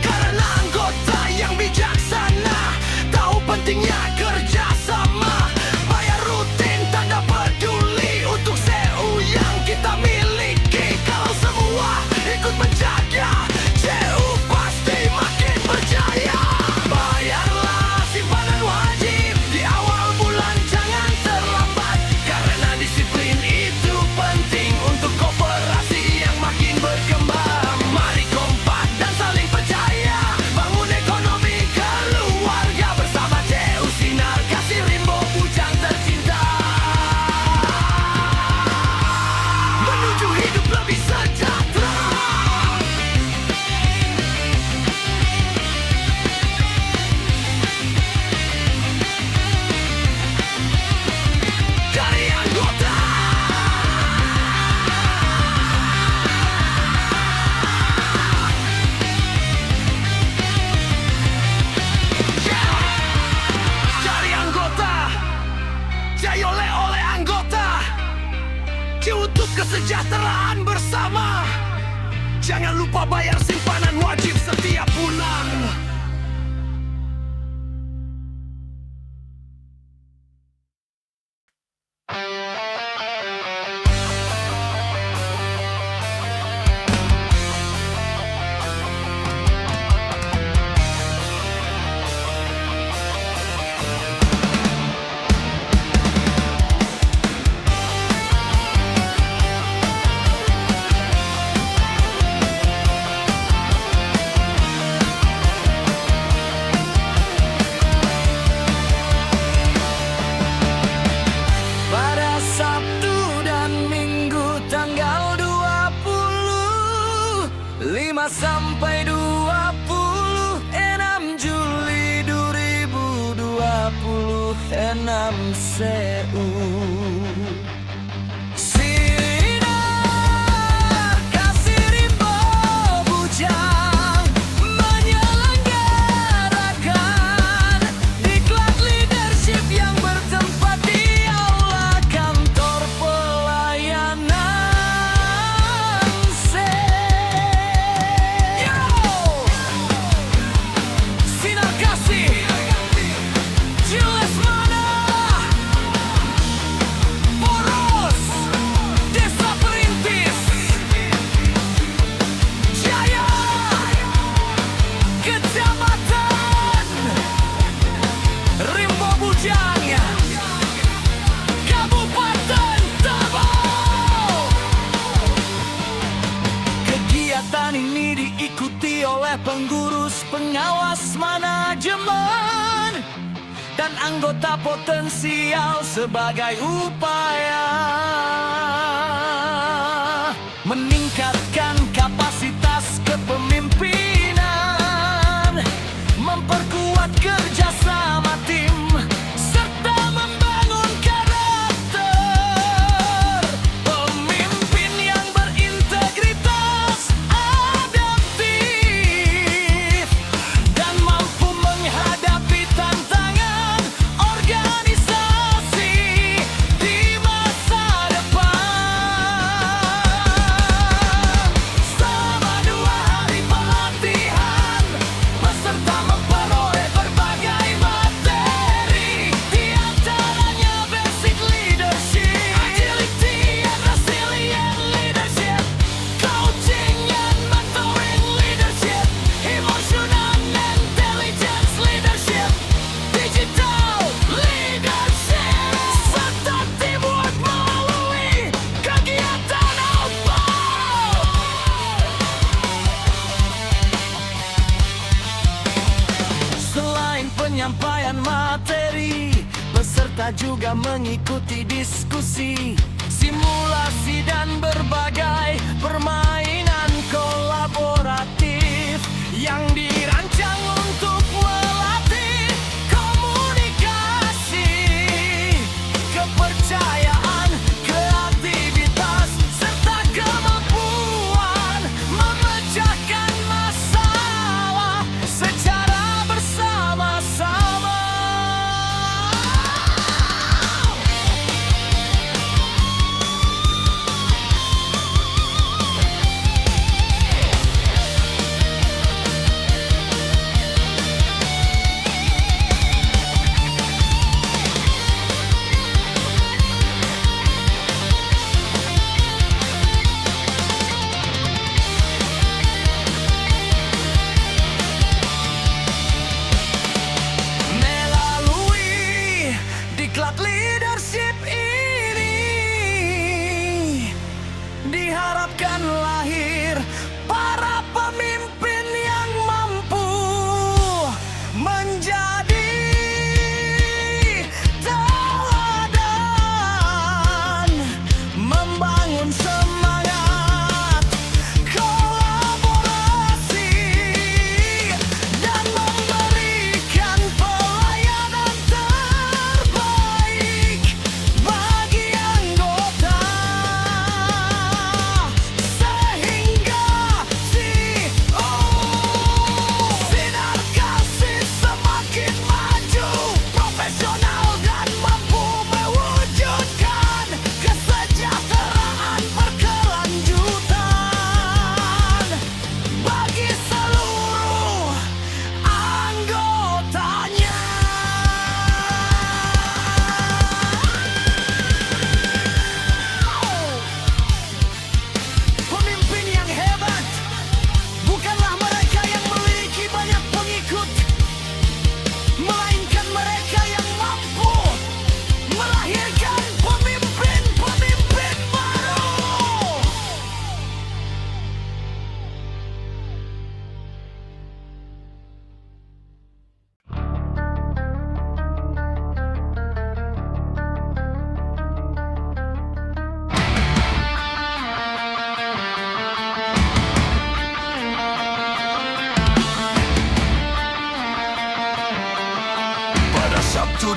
Karena anggota yang bijaksana tahu pentingnya kerjasama. Bayar rutin tanda peduli untuk CU yang kita miliki. Kalau semua ikut menjaga, CU pasti makin berjaya. Bayarlah simpanan wajib di awal bulan, jangan terlambat. Karena disiplin itu penting untuk koperasi yang makin berkembang. Mari kompak dan saling percaya, bangun ekonomi keluarga bersama. CU Sinar Kasih Rimbo Bujang tercinta, menuju hidup lebih sejahtera. Dari anggota, dari anggota, jaya oleh anggota, untuk kesejahteraan bersama. Jangan lupa bayar simpanan wajib setiap bulan. Pada Sabtu dan Minggu tanggal 25 sampai 26 Juli 2026 CU Sinar Kasih Rimbo Bujang menyelenggarakan diklat leadership yang bertempat di aula kantor pelayanan Sinar Kasih Jules Mana Poros Desa Perintis Jaya Kecamatan Rimbo Bujang Kabupaten Tabau. Kegiatan ini diikuti oleh pengurus pengawas manajemen dan anggota potensial sebagai upaya meningkatkan kapasitas kepemimpinan, memperkuat kerjasama tim, serta membangun karakter pemimpin yang berintegritas, adaptif, dan mampu menghadapi tantangan organisasi di masa depan. Selama 2 hari pelatihan, peserta memperoleh berbagai materi, di antaranya basic leadership, agility and resilient leadership, coaching and mentoring leadership, emotional and intelligence leadership, digital leadership, serta teamwork melalui kegiatan outbound. Selain penyampaian materi, peserta juga mengikuti diskusi, simulasi dan berbagai permainan kolaboratif yang dirancang untuk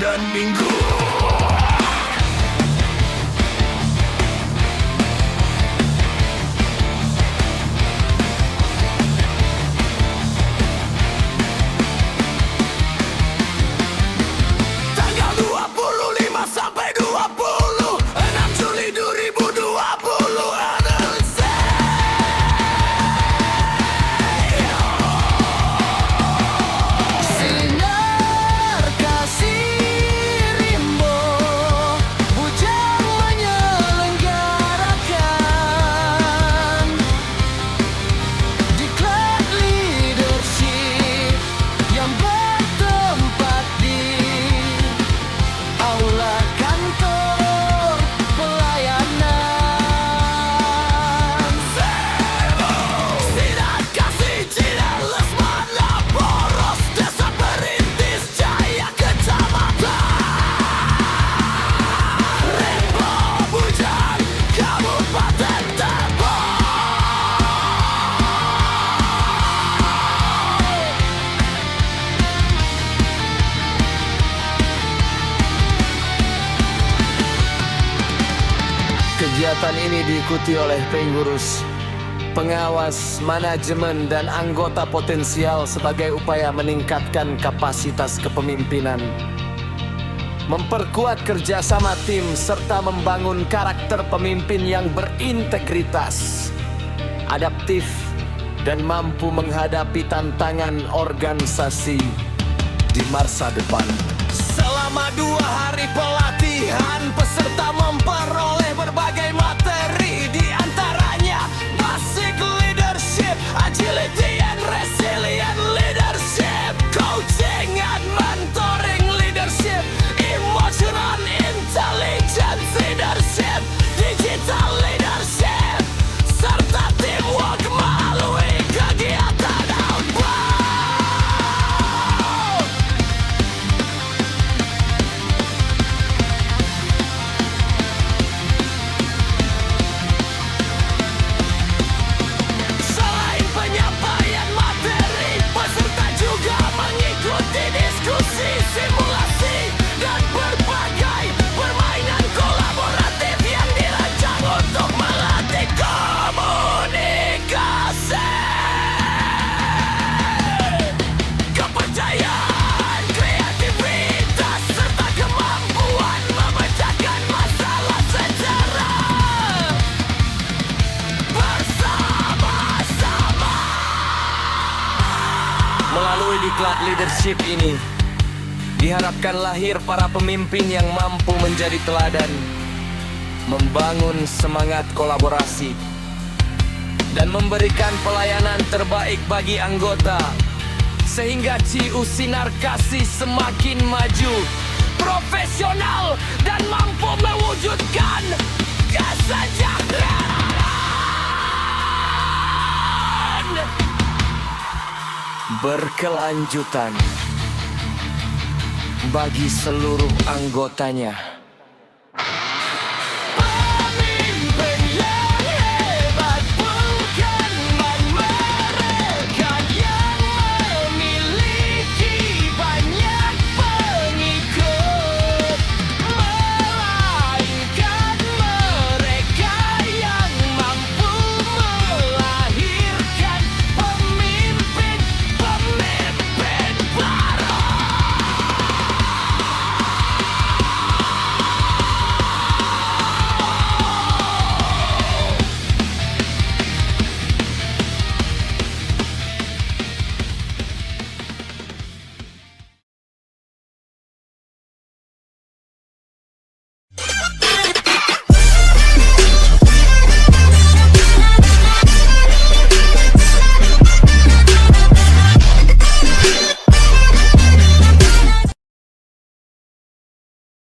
dan Minggu. Tanggal 25 sampai 26 Juli 2020 Sinar kasih rimbo bujang menyelenggarakan Diklat leadership yang bertempat di aula kantor pelayanan. Sinar kasih Cina Lesmana Poros Desa Perintis Jaya Kecamatan Rimbo Bujang Kabupaten Tebong. Kegiatan ini diikuti oleh pengurus, pengawas, manajemen, dan anggota potensial sebagai upaya meningkatkan kapasitas kepemimpinan, memperkuat kerjasama tim, serta membangun karakter pemimpin yang berintegritas, adaptif, dan mampu menghadapi tantangan organisasi di masa depan. Selama 2 hari pelatihan, peserta memperoleh berbagai materi, di antaranya basic leadership, agility and resilient leadership, coaching and mentoring leadership, emotional intelligence leadership, digital leadership, serta teamwork melalui kegiatan outbound. Selain penyampaian materi, peserta juga mengikuti diskusi, simulasi, dan berbagai permainan kolaboratif yang dirancang untuk melatih komunikasi, kepercayaan, kreativitas, serta kemampuan memecahkan masalah secara bersama-sama. Melalui diklat leadership ini, diharapkan lahir para pemimpin yang mampu menjadi teladan, membangun semangat kolaborasi, dan memberikan pelayanan terbaik bagi anggota, sehingga CIU Sinar Kasih semakin maju, profesional, dan mampu mewujudkan kesejahteraan berkelanjutan bagi seluruh anggotanya.